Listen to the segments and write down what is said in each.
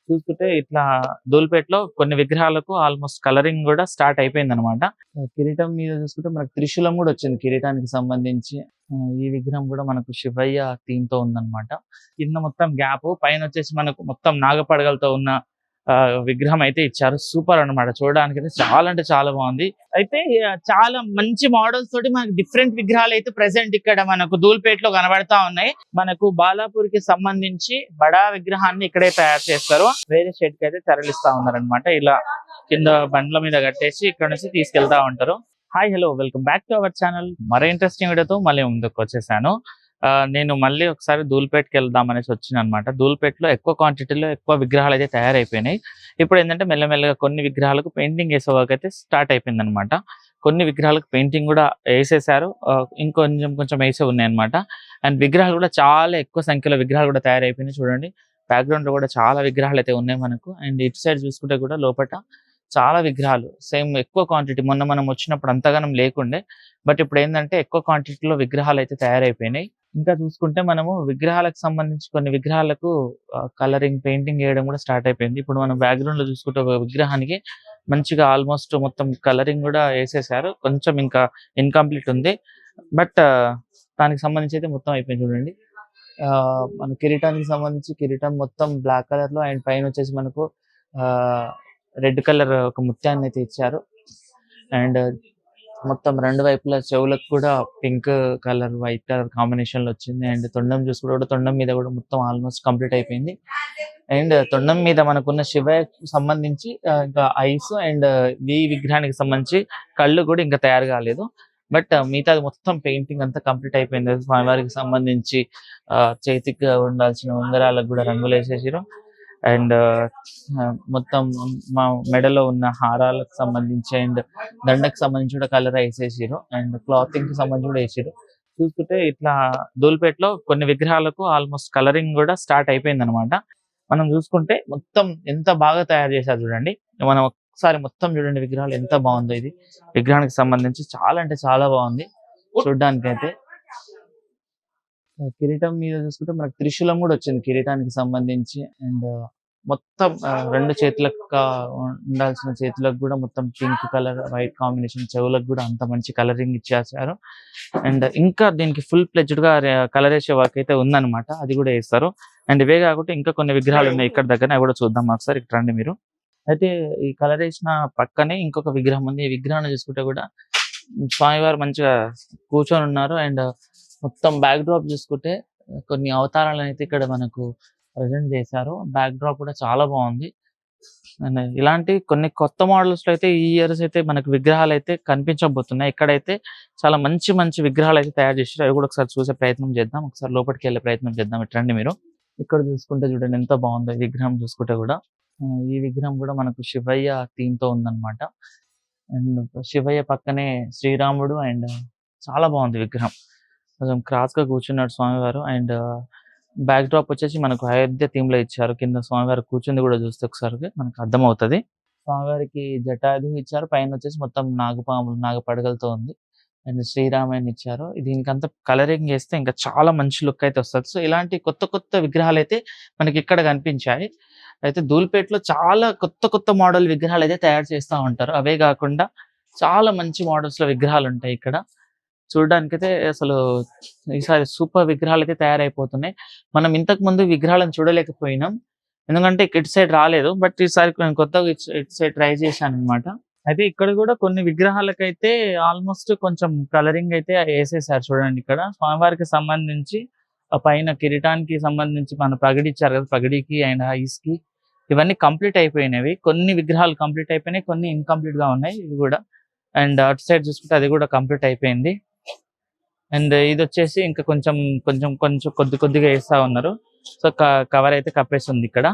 చూసుకుంటే ఇట్లా ధూళిపేటలో కొన్ని విగ్రహాలకు ఆల్మోస్ట్ కలరింగ్ కూడా స్టార్ట్ అయిపోయిందనమాట. కిరీటం మీద చూసుకుంటే మనకు త్రిశూలం కూడా వచ్చింది కిరీటానికి సంబంధించి. ఈ విగ్రహం కూడా మనకు శివయ్య థీమ్ తో ఉందన్నమాట. కింద మొత్తం గ్యాప్, పైన వచ్చేసి మనకు మొత్తం నాగపడగలతో ఉన్న విగ్రహం అయితే ఇచ్చారు. సూపర్ అన్నమాట. చూడడానికి అయితే చాలా అంటే చాలా బాగుంది. అయితే చాలా మంచి మోడల్స్ తోటి మనకు డిఫరెంట్ విగ్రహాలు అయితే ప్రెసెంట్ ఇక్కడ మనకు ధూళిపేటలో కనబడతా ఉన్నాయి. మనకు బాలాపూర్ కి సంబంధించి బడా విగ్రహాన్ని ఇక్కడే తయారు చేస్తారు. వేరే షెడ్ కి అయితే తరలిస్తా ఉన్నారనమాట. ఇలా కింద బండ్ల మీద కట్టేసి ఇక్కడ నుంచి తీసుకెళ్తా ఉంటారు. Hi hello, welcome back to our channel. మరో ఇంట్రెస్టింగ్ వీడియోతో మళ్ళీ ముందుకు వచ్చేసాను. నేను మళ్ళీ ఒకసారి ధూళిపేటకి వెళ్దాం అనేసి వచ్చిన అనమాట. ధూళిపేటలో ఎక్కువ క్వాంటిటీలో ఎక్కువ విగ్రహాలు అయితే తయారైపోయినాయి. ఇప్పుడు ఏంటంటే మెల్లమెల్లగా కొన్ని విగ్రహాలకు పెయింటింగ్ వేసే వర్క్ అయితే స్టార్ట్ అయిపోయింది అనమాట. కొన్ని విగ్రహాలకు పెయింటింగ్ కూడా వేసేసారు, కొంచెం వేసే ఉన్నాయి అనమాట. అండ్ విగ్రహాలు కూడా చాలా ఎక్కువ సంఖ్యలో విగ్రహాలు కూడా తయారైపోయినాయి. చూడండి, బ్యాక్గ్రౌండ్ లో కూడా చాలా విగ్రహాలు అయితే ఉన్నాయి మనకు. అండ్ ఇటు సైడ్ చూసుకుంటే కూడా లోపల చాలా విగ్రహాలు సేమ్ ఎక్కువ క్వాంటిటీ. మొన్న మనం వచ్చినప్పుడు అంతగానం లేకుండే, బట్ ఇప్పుడు ఏంటంటే ఎక్కువ క్వాంటిటీలో విగ్రహాలు అయితే తయారైపోయినాయి. ఇంకా చూసుకుంటే మనము విగ్రహాలకు సంబంధించి కొన్ని విగ్రహాలకు కలరింగ్ పెయింటింగ్ వేయడం కూడా స్టార్ట్ అయిపోయింది. ఇప్పుడు మనం బ్యాక్గ్రౌండ్ లో చూసుకుంటే ఒక విగ్రహానికి మంచిగా ఆల్మోస్ట్ మొత్తం కలరింగ్ కూడా వేసేసారు. కొంచెం ఇంకా ఇన్కంప్లీట్ ఉంది, బట్ దానికి సంబంధించి అయితే మొత్తం అయిపోయింది. చూడండి, మన కిరీటానికి సంబంధించి కిరీటం మొత్తం బ్లాక్ కలర్ లో, అండ్ పైన వచ్చేసి మనకు రెడ్ కలర్ ఒక ముత్యాన్ని అయితే ఇచ్చారు. అండ్ మొత్తం రెండు వైపుల చెవులకు కూడా pink colour, white colour combination లో వచ్చింది. అండ్ తొండం చూసుకుంటే కూడా తొండం మీద కూడా మొత్తం ఆల్మోస్ట్ కంప్లీట్ అయిపోయింది. అండ్ తొండం మీద మనకున్న శివయ్యకు సంబంధించి ఇంకా ఐస్ అండ్ ఈ విగ్రహానికి సంబంధించి కళ్ళు కూడా ఇంకా తయారు కాలేదు. బట్ మిగతాది మొత్తం పెయింటింగ్ అంతా కంప్లీట్ అయిపోయింది. స్వామివారికి సంబంధించి చేతికి ఉండాల్సిన ఉంగరాలకు కూడా రంగులు వేసేసారు. అండ్ మొత్తం మా మెడలో ఉన్న హారాలకు సంబంధించి అండ్ దండకు సంబంధించి కూడా కలర్ వేసేసారు. అండ్ క్లాతింగ్ కి సంబంధించి కూడా వేసారు. చూసుకుంటే ఇట్లా ధూళిపేటలో కొన్ని విగ్రహాలకు ఆల్మోస్ట్ కలరింగ్ కూడా స్టార్ట్ అయిపోయింది అనమాట. మనం చూసుకుంటే మొత్తం ఎంత బాగా తయారు చేశారు చూడండి. మనం ఒకసారి మొత్తం చూడండి, విగ్రహాలు ఎంత బాగుందో. ఇది విగ్రహానికి సంబంధించి చాలా అంటే చాలా బాగుంది చూడడానికి అయితే. కిరీటం మీద చూసుకుంటే మనకు త్రిశూలం కూడా వచ్చింది కిరీటానికి సంబంధించి. అండ్ మొత్తం రెండు చేతులకు ఉండాల్సిన చేతులకు కూడా మొత్తం పింక్ కలర్, వైట్ కాంబినేషన్, చెవులకు కూడా అంత మంచి కలరింగ్ ఇచ్చేసారు. అండ్ ఇంకా దీనికి ఫుల్ ప్లెజ్డ్ గా కలర్ వేసే వర్క్ అయితే ఉందన్నమాట, అది కూడా వేస్తారు. అండ్ ఇవే కాకుండా ఇంకా కొన్ని విగ్రహాలు ఉన్నాయి ఇక్కడ దగ్గర, అవి కూడా చూద్దాం ఒకసారి. ఇక్కడ రండి మీరు. అయితే ఈ కలర్ వేసిన పక్కనే ఇంకొక విగ్రహం ఉంది. ఈ విగ్రహాన్ని చూసుకుంటే కూడా స్వామివారు మంచిగా కూర్చొని ఉన్నారు. అండ్ మొత్తం బ్యాక్ డ్రాప్ చూసుకుంటే కొన్ని అవతారాలను అయితే ఇక్కడ మనకు ప్రజెంట్ చేశారు. బ్యాక్ డ్రాప్ కూడా చాలా బాగుంది. అండ్ ఇలాంటి కొన్ని కొత్త మోడల్స్ లో అయితే ఈ ఇయర్స్ అయితే మనకు విగ్రహాలు అయితే కనిపించబోతున్నాయి. ఇక్కడైతే చాలా మంచి మంచి విగ్రహాలు అయితే తయారు చేశారు. అవి కూడా ఒకసారి చూసే ప్రయత్నం చేద్దాం. ఒకసారి లోపలికి వెళ్ళే ప్రయత్నం చేద్దాం. ఇట్రండి మీరు. ఇక్కడ చూసుకుంటే చూడండి ఎంత బాగుందో ఈ విగ్రహం. చూసుకుంటే కూడా ఈ విగ్రహం కూడా మనకు శివయ్య థీమ్ తో ఉందన్నమాట. అండ్ శివయ్య పక్కనే శ్రీరాముడు. అండ్ చాలా బాగుంది విగ్రహం. కొంచెం క్రాస్ గా కూర్చున్నాడు స్వామివారు. అండ్ బ్యాక్ డ్రాప్ వచ్చేసి మనకు అయోధ్య థీమ్ లో ఇచ్చారు. కింద స్వామివారు కూర్చుంది కూడా చూస్తే ఒకసారి మనకు అర్థమవుతుంది. స్వామివారికి జటాది ఇచ్చారు. పైన వచ్చేసి మొత్తం నాగపాములు, నాగపడగలతో ఉంది. అండ్ శ్రీరామాయణ ఇచ్చారు. దీనికంతా కలరింగ్ చేస్తే ఇంకా చాలా మంచి లుక్ అయితే వస్తుంది. సో ఇలాంటి కొత్త కొత్త విగ్రహాలు అయితే మనకి ఇక్కడ కనిపించాయి. అయితే ధూళిపేటలో చాలా కొత్త కొత్త మోడల్ విగ్రహాలు అయితే తయారు చేస్తూ ఉంటారు. అవే కాకుండా చాలా మంచి మోడల్స్ లో విగ్రహాలు ఉంటాయి ఇక్కడ. చూడడానికైతే అసలు ఈసారి సూపర్ విగ్రహాలు అయితే తయారైపోతున్నాయి. మనం ఇంతకు ముందు విగ్రహాలను చూడలేకపోయినాం, ఎందుకంటే ఇటు సైడ్ రాలేదు. బట్ ఈసారి నేను కొత్తగా ఇటు సైడ్ ట్రై చేశాను అనమాట. అయితే ఇక్కడ కూడా కొన్ని విగ్రహాలకైతే ఆల్మోస్ట్ కొంచెం కలరింగ్ అయితే వేసేసారు. చూడండి, ఇక్కడ స్వామివారికి సంబంధించి పైన కిరీటానికి సంబంధించి మన పగడి ఇచ్చారు కదా, పగడికి అండ్ ఐస్ కి ఇవన్నీ కంప్లీట్ అయిపోయినవి. కొన్ని విగ్రహాలు కంప్లీట్ అయిపోయినాయి, కొన్ని ఇన్కంప్లీట్ గా ఉన్నాయి ఇవి కూడా. అండ్ అటు సైడ్ చూసుకుంటే అది కూడా కంప్లీట్ అయిపోయింది. అండ్ ఇది వచ్చేసి ఇంకా కొంచెం కొంచెం కొంచెం కొద్దిగా వేస్తా ఉన్నారు. సో కవర్ అయితే కప్పేస్తుంది ఇక్కడ.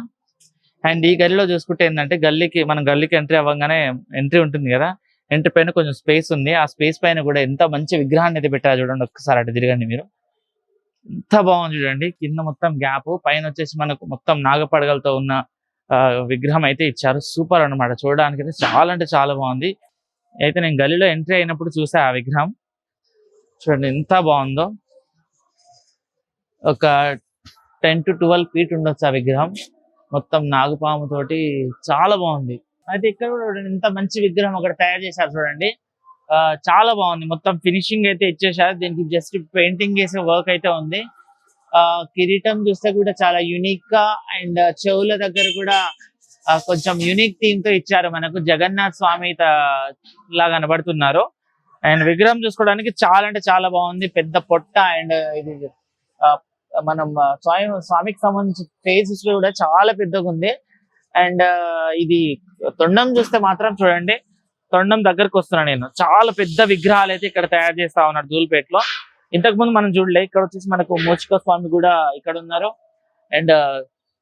అండ్ ఈ గల్లీలో చూసుకుంటే ఏంటంటే మనం గల్లీకి ఎంట్రీ అవ్వగానే ఎంట్రీ ఉంటుంది కదా, ఎంట్రీ పైన కొంచెం స్పేస్ ఉంది. ఆ స్పేస్ పైన కూడా ఎంత మంచి విగ్రహాన్ని అయితే పెట్టారు చూడండి. ఒక్కసారి అటు తిరగండి మీరు. ఎంత బాగుంది చూడండి. కింద మొత్తం గ్యాప్, పైన వచ్చేసి మనకు మొత్తం నాగపడగలతో ఉన్న విగ్రహం అయితే ఇచ్చారు. సూపర్ అన్నమాట. చూడడానికి అయితే చాలా అంటే చాలా బాగుంది. అయితే నేను గల్లీలో ఎంట్రీ అయినప్పుడు చూసా ఆ విగ్రహం. చూడండి ఎంత బాగుందో. ఒక 10 to 12 feet ఉండొచ్చు ఆ విగ్రహం. మొత్తం నాగుపాము తోటి చాలా బాగుంది. అయితే ఇక్కడ కూడా చూడండి ఎంత మంచి విగ్రహం అక్కడ తయారు చేశారు చూడండి. చాలా బాగుంది. మొత్తం ఫినిషింగ్ అయితే ఇచ్చేసారు. దీనికి జస్ట్ పెయింటింగ్ చేసే వర్క్ అయితే ఉంది. కిరీటం చూస్తే కూడా చాలా యూనిక్ గా అండ్ చెవుల దగ్గర కూడా కొంచెం యూనిక్ థీమ్ తో ఇచ్చారు. మనకు జగన్నాథ్ స్వామి లా కనబడుతున్నారు. అండ్ విగ్రహం చూసుకోవడానికి చాలా అంటే చాలా బాగుంది. పెద్ద పొట్ట అండ్ ఇది మనం స్వామికి సంబంధించి ఫేసెస్ కూడా చాలా పెద్దగా ఉంది. అండ్ ఇది తొండం చూస్తే మాత్రం చూడండి, తొండం దగ్గరకు వస్తున్నా నేను. చాలా పెద్ద విగ్రహాలు అయితే ఇక్కడ తయారు చేస్తా ఉన్నారు ధూళిపేటలో. ఇంతకు ముందు మనం చూడలే. ఇక్కడ వచ్చేసి మనకు మూచిక స్వామి కూడా ఇక్కడ ఉన్నారు. అండ్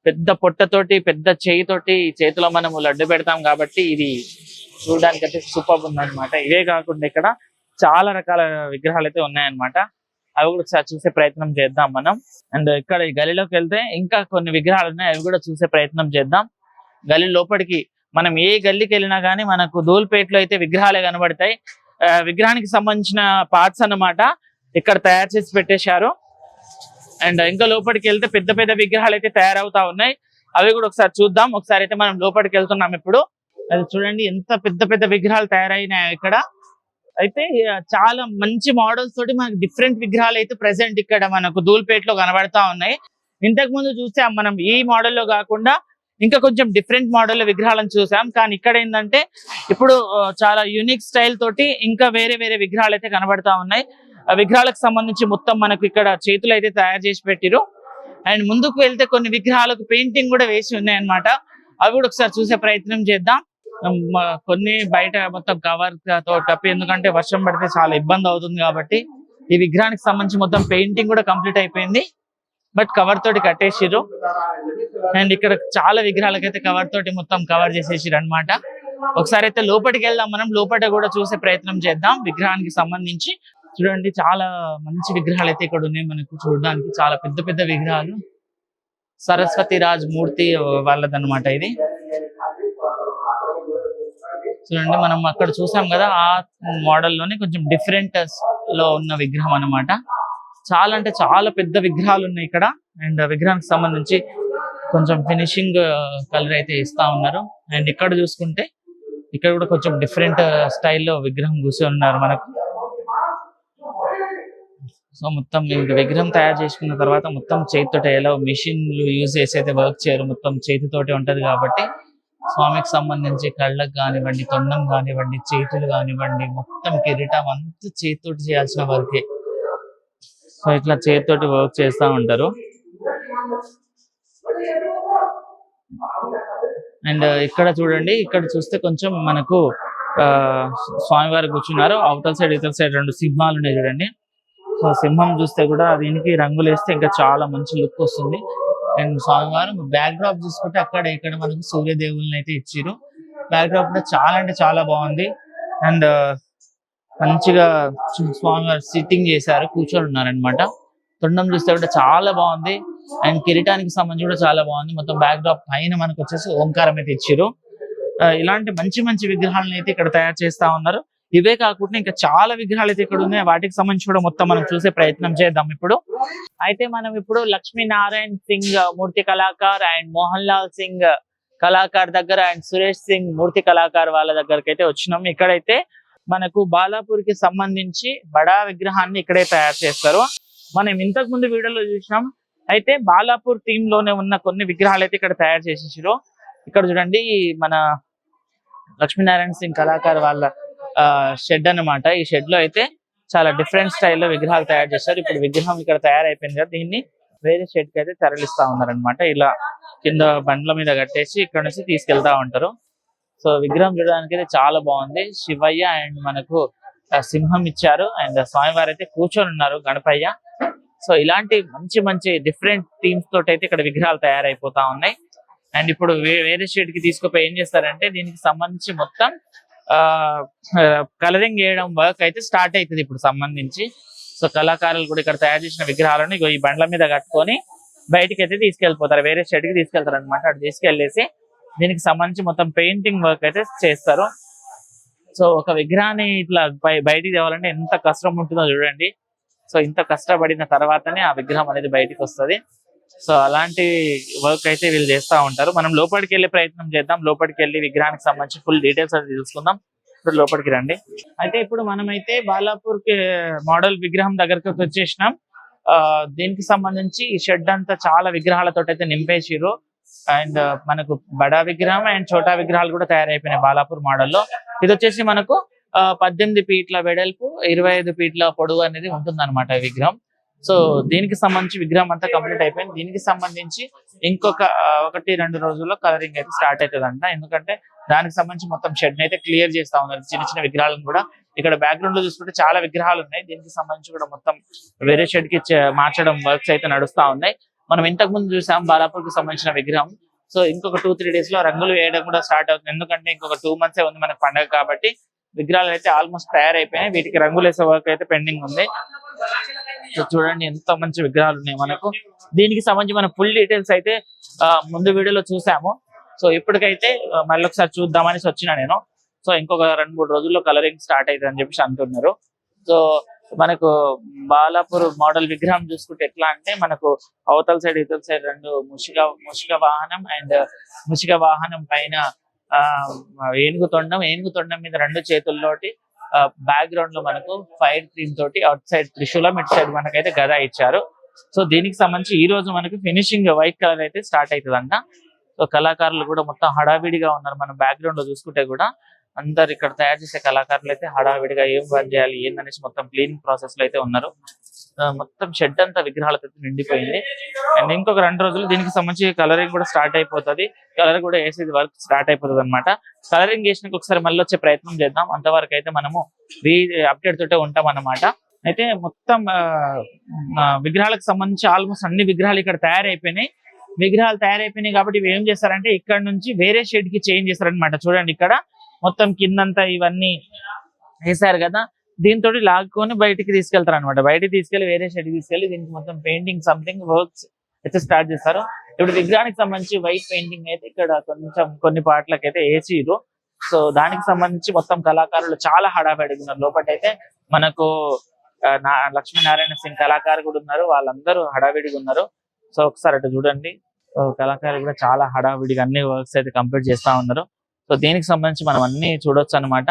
పెద్ద పొట్టతోటి పెద్ద చేయితోటి చేతిలో మనము లడ్డు పెడతాం కాబట్టి ఇది చూడడానికి అయితే సూపర్ ఉందన్నమాట. ఇవే కాకుండా ఇక్కడ చాలా రకాల విగ్రహాలు అయితే ఉన్నాయన్నమాట. అవి కూడా ఒకసారి చూసే ప్రయత్నం చేద్దాం మనం. అండ్ ఇక్కడ ఈ గలీలోకి వెళ్తే ఇంకా కొన్ని విగ్రహాలు ఉన్నాయి, అవి కూడా చూసే ప్రయత్నం చేద్దాం. గల్లీ లోపలికి మనం ఏ గల్లీకి వెళ్ళినా కానీ మనకు ధూళిపేటలో అయితే విగ్రహాలే కనబడతాయి. విగ్రహానికి సంబంధించిన పార్ట్స్ అన్నమాట ఇక్కడ తయారు చేసి పెట్టేశారు. అండ్ ఇంకా లోపలికి వెళ్తే పెద్ద పెద్ద విగ్రహాలు అయితే తయారవుతా ఉన్నాయి. అవి కూడా ఒకసారి చూద్దాం. ఒకసారి అయితే మనం లోపలికి వెళ్తున్నాం ఇప్పుడు. అది చూడండి ఎంత పెద్ద పెద్ద విగ్రహాలు తయారైనాయి ఇక్కడ. అయితే చాలా మంచి మోడల్స్ తోటి మనకు డిఫరెంట్ విగ్రహాలు అయితే ప్రెసెంట్ ఇక్కడ మనకు ధూళిపేటలో కనబడతా ఉన్నాయి. ఇంతకు ముందు చూస్తే మనం ఈ మోడల్లో కాకుండా ఇంకా కొంచెం డిఫరెంట్ మోడల్ విగ్రహాలను చూసాం. కానీ ఇక్కడ ఏంటంటే ఇప్పుడు చాలా యూనిక్ స్టైల్ తోటి ఇంకా వేరే వేరే విగ్రహాలు అయితే కనబడతా ఉన్నాయి. ఆ విగ్రహాలకు సంబంధించి మొత్తం మనకు ఇక్కడ చేతులు అయితే తయారు చేసి పెట్టిరు. అండ్ ముందుకు వెళ్తే కొన్ని విగ్రహాలకు పెయింటింగ్ కూడా వేసి ఉన్నాయి అన్నమాట. అవి కూడా ఒకసారి చూసే ప్రయత్నం చేద్దాం. కొన్ని బయట మొత్తం కవర్ తో కప్పి, ఎందుకంటే వర్షం పడితే చాలా ఇబ్బంది అవుతుంది కాబట్టి ఈ విగ్రహానికి సంబంధించి మొత్తం పెయింటింగ్ కూడా కంప్లీట్ అయిపోయింది. బట్ కవర్ తోటి కట్టేసిరు. అండ్ ఇక్కడ చాలా విగ్రహాలకైతే కవర్ తోటి మొత్తం కవర్ చేసేసిరు అనమాట. ఒకసారి అయితే లోపలికి వెళ్దాం మనం. లోపల కూడా చూసే ప్రయత్నం చేద్దాం. విగ్రహానికి సంబంధించి చూడండి చాలా మంచి విగ్రహాలు అయితే ఇక్కడ ఉన్నాయి మనకు చూడడానికి. చాలా పెద్ద పెద్ద విగ్రహాలు. సరస్వతి రాజ్ మూర్తి వాళ్ళదన్నమాట ఇది. చూడండి మనం అక్కడ చూసాం కదా, ఆ మోడల్లోనే కొంచెం డిఫరెంట్ లో ఉన్న విగ్రహం అన్నమాట. చాలా అంటే చాలా పెద్ద విగ్రహాలు ఉన్నాయి ఇక్కడ. అండ్ విగ్రహానికి సంబంధించి కొంచెం ఫినిషింగ్ కలర్ అయితే ఇస్తా ఉన్నారు. అండ్ ఇక్కడ చూసుకుంటే ఇక్కడ కూడా కొంచెం డిఫరెంట్ స్టైల్లో విగ్రహం కూర్చొని ఉన్నారు మనకు. సో మొత్తం విగ్రహం తయారు చేసుకున్న తర్వాత మొత్తం చేతితోటి, ఎలా మిషన్లు యూజ్ చేసి అయితే వర్క్ చేయరు, మొత్తం చేతితోటి ఉంటది కాబట్టి స్వామికి సంబంధించి కళ్ళకు కానివ్వండి, తొండం కానివ్వండి, చేతులు కానివ్వండి, మొత్తం కిరీటం అంతా చేతితోటి చేయాల్సిన వర్కే. సో ఇట్లా చేతితోటి వర్క్ చేస్తూ ఉంటారు. అండ్ ఇక్కడ చూడండి, ఇక్కడ చూస్తే కొంచెం మనకు స్వామివారు కూర్చున్నారు. అవతల సైడ్ ఇతల సైడ్ రెండు సింహాలు ఉన్నాయి చూడండి. సో సింహం చూస్తే కూడా దీనికి రంగులు వేస్తే ఇంకా చాలా మంచి లుక్ వస్తుంది. అండ్ స్వామివారు బ్యాక్ డ్రాప్ చూసుకుంటే అక్కడ ఇక్కడ మనకు సూర్యదేవుల్ని అయితే ఇచ్చిరు. బ్యాక్ డ్రాప్ కూడా చాలా అంటే చాలా బాగుంది. అండ్ మంచిగా స్వామివారు సిట్టింగ్ చేశారు, కూర్చొని ఉన్నారనమాట. తొండం చూస్తే కూడా చాలా బాగుంది. అండ్ కిరీటానికి సంబంధించి కూడా చాలా బాగుంది. మొత్తం బ్యాక్ డ్రాప్ పైన మనకు వచ్చేసి ఓంకారం అయితే ఇచ్చిరు. ఇలాంటి మంచి మంచి విగ్రహాలను అయితే ఇక్కడ తయారు చేస్తా ఉన్నారు. ఇవే కాకుండా ఇంకా చాలా విగ్రహాలు అయితే ఇక్కడ ఉన్నాయి. వాటికి సంబంధించి కూడా మొత్తం మనం చూసే ప్రయత్నం చేద్దాం ఇప్పుడు. అయితే మనం ఇప్పుడు లక్ష్మీనారాయణ సింగ్ మూర్తి కళాకార్ అండ్ మోహన్ లాల్ సింగ్ కళాకార్ దగ్గర అండ్ సురేష్ సింగ్ మూర్తి కళాకార్ వాళ్ళ దగ్గరకి అయితే వచ్చినాం. ఇక్కడైతే మనకు బాలాపూర్ కి సంబంధించి బడా విగ్రహాన్ని ఇక్కడే తయారు చేస్తారు. మనం ఇంతకు ముందు వీడియోలో చూసినాం. అయితే బాలాపూర్ థీమ్ లోనే ఉన్న కొన్ని విగ్రహాలు అయితే ఇక్కడ తయారు చేసేసారు. ఇక్కడ చూడండి మన లక్ష్మీనారాయణ సింగ్ కళాకార్ వాళ్ళ షెడ్ అన్నమాట. ఈ షెడ్ లో అయితే చాలా డిఫరెంట్ స్టైల్లో విగ్రహాలు తయారు చేస్తారు. ఇప్పుడు విగ్రహం ఇక్కడ తయారైపోయింది కదా, దీన్ని వేరే షెడ్ కి అయితే తరలిస్తా ఉన్నారనమాట. ఇలా కింద బండ్ల మీద కట్టేసి ఇక్కడ నుంచి తీసుకెళ్తా ఉంటారు. సో విగ్రహం చూడడానికి అయితే చాలా బాగుంది. శివయ్య అండ్ మనకు సింహం ఇచ్చారు. అండ్ స్వామివారు అయితే కూర్చొని ఉన్నారు, గణపయ్య. సో ఇలాంటి మంచి మంచి డిఫరెంట్ థీమ్స్ తోటి అయితే ఇక్కడ విగ్రహాలు తయారైపోతా ఉన్నాయి. అండ్ ఇప్పుడు వేరే షెడ్ కి తీసుకుపోయి ఏం చేస్తారంటే దీనికి సంబంధించి మొత్తం కలరింగ్ చేయడం వర్క్ అయితే స్టార్ట్ అవుతుంది ఇప్పుడు సంబంధించి. సో కళాకారులు కూడా ఇక్కడ తయారు చేసిన విగ్రహాలను ఈ బండ్ల మీద కట్టుకొని బయటికి అయితే తీసుకెళ్లిపోతారు, వేరే షెడ్ కి తీసుకెళ్తారు అనమాట. అటు తీసుకెళ్లేసి దీనికి సంబంధించి మొత్తం పెయింటింగ్ వర్క్ అయితే చేస్తారు. సో ఒక విగ్రహాన్ని ఇట్లా బయటికి తేవాలంటే ఎంత కష్టం ఉంటుందో చూడండి. సో ఇంత కష్టపడిన తర్వాతనే ఆ విగ్రహం అనేది బయటికి వస్తుంది. సో అలాంటి వర్క్ అయితే వీళ్ళు చేస్తూ ఉంటారు. మనం లోపలికి వెళ్ళే ప్రయత్నం చేద్దాం. లోపలికి వెళ్ళి విగ్రహానికి సంబంధించి ఫుల్ డీటెయిల్స్ అయితే తెలుసుకుందాం. ఇప్పుడు లోపలికి రండి. అయితే ఇప్పుడు మనమైతే బాలాపూర్ కి మోడల్ విగ్రహం దగ్గరకు వచ్చేసినాం. దీనికి సంబంధించి ఈ షెడ్ అంతా చాలా విగ్రహాలతో అయితే నింపేసిరు. అండ్ మనకు బడా విగ్రహం అండ్ చోటా విగ్రహాలు కూడా తయారైపోయినాయి బాలాపూర్ మోడల్లో. ఇది వచ్చేసి మనకు 18 ఫీట్ల వెడల్పు 25 ఫీట్ల పొడవు అనేది ఉంటుంది అనమాట విగ్రహం. సో దీనికి సంబంధించి విగ్రహం అంతా కంప్లీట్ అయిపోయింది. దీనికి సంబంధించి ఇంకొక 1-2 రోజుల్లో కలరింగ్ అయితే స్టార్ట్ అవుతుందంట. ఎందుకంటే దానికి సంబంధించి మొత్తం షెడ్ అయితే క్లియర్ చేస్తా ఉన్నారు. చిన్న చిన్న విగ్రహాలను కూడా ఇక్కడ బ్యాక్గ్రౌండ్ లో చూసుకుంటే చాలా విగ్రహాలు ఉన్నాయి. దీనికి సంబంధించి కూడా మొత్తం వేరే షెడ్ కి మార్చడం వర్క్స్ అయితే నడుస్తా ఉన్నాయి. మనం ఇంతకు ముందు చూసాం బాలాపూర్ కి సంబంధించిన విగ్రహం. సో ఇంకొక 2-3 డేస్ లో రంగులు వేయడం కూడా స్టార్ట్ అవుతుంది. ఎందుకంటే ఇంకొక 2 months ఉంది మనకి పండుగ కాబట్టి. విగ్రహాలు అయితే ఆల్మోస్ట్ తయారైపోయినాయి. వీటికి రంగులు వేసే వర్క్ అయితే పెండింగ్ ఉంది. సో చూడండి ఎంత మంచి విగ్రహాలు ఉన్నాయి మనకు. దీనికి సంబంధించి మన ఫుల్ డీటెయిల్స్ అయితే ముందు వీడియోలో చూసాము. సో ఇప్పటికైతే మళ్ళీ ఒకసారి చూద్దామని వచ్చిన నేను. సో ఇంకొక 2-3 రోజుల్లో కలరింగ్ స్టార్ట్ అవుతుంది అని చెప్పేసి అంటున్నారు. సో మనకు బాలాపూర్ మోడల్ విగ్రహం చూసుకుంటే ఎట్లా అంటే మనకు అవతల సైడ్ ఇతల సైడ్ 2 ముషిక వాహనం అండ్ ముషిక వాహనం పైన ఏనుగు తొండం మీద 2 చేతుల్లోటి బ్యాక్గ్రౌండ్ లో మనకు ఫైర్ థీమ్ తోటి అవుట్ సైడ్ త్రిశూలం, ఇటు సైడ్ మనకైతే గద ఇచ్చారు. సో దీనికి సంబంధించి ఈ రోజు మనకు ఫినిషింగ్ వైట్ కలర్ అయితే స్టార్ట్ అవుతుందంట. సో కళాకారులు కూడా మొత్తం హడావిడిగా ఉన్నారు. మనం బ్యాక్గ్రౌండ్ లో చూసుకుంటే కూడా అందరు ఇక్కడ తయారు చేసే కళాకారులు అయితే హడావిడిగా ఏం వర్క్ చేయాలి ఏందనేసి మొత్తం క్లీనింగ్ ప్రాసెస్ లో అయితే ఉన్నారు. మొత్తం షెడ్ అంతా విగ్రహాలతో నిండిపోయింది. అండ్ ఇంకొక 2 రోజులు దీనికి సంబంధించి కలరింగ్ కూడా స్టార్ట్ అయిపోతుంది. కలర్ కూడా వేసేది వర్క్ స్టార్ట్ అయిపోతుంది అనమాట. కలరింగ్ చేసినాక ఒకసారి మళ్ళీ వచ్చే ప్రయత్నం చేద్దాం. అంతవరకు అయితే మనము అప్డేట్ తోటే ఉంటాం అన్నమాట. అయితే మొత్తం విగ్రహాలకు సంబంధించి ఆల్మోస్ట్ అన్ని విగ్రహాలు ఇక్కడ తయారైపోయినాయి. విగ్రహాలు తయారైపోయినాయి కాబట్టి ఇవి ఏం చేస్తారంటే ఇక్కడ నుంచి వేరే షెడ్ కి చేంజ్ చేస్తారనమాట. చూడండి ఇక్కడ మొత్తం కిందంతా ఇవన్నీ వేసారు కదా, దీంతో లాక్కొని బయటికి తీసుకెళ్తారు అనమాట. బయటికి తీసుకెళ్లి వేరే షెడ్ తీసుకెళ్లి దీనికి మొత్తం పెయింటింగ్ సంథింగ్ వర్క్స్ అయితే స్టార్ట్ చేస్తారు. ఇప్పుడు విగ్రహానికి సంబంధించి వైట్ పెయింటింగ్ అయితే ఇక్కడ కొంచెం కొన్ని పాటలకు అయితే వేసిరు. సో దానికి సంబంధించి మొత్తం కళాకారులు చాలా హడావిడిగా ఉన్నారు. లోపలైతే మనకు లక్ష్మీనారాయణ సింగ్ కళాకారు కూడా ఉన్నారు. వాళ్ళందరూ హడావిడిగా ఉన్నారు. సో ఒకసారి అటు చూడండి, కళాకారులు కూడా చాలా హడావిడిగా అన్ని వర్క్స్ అయితే కంప్లీట్ చేస్తా ఉన్నారు. సో దీనికి సంబంధించి మనం అన్ని చూడొచ్చు అనమాట.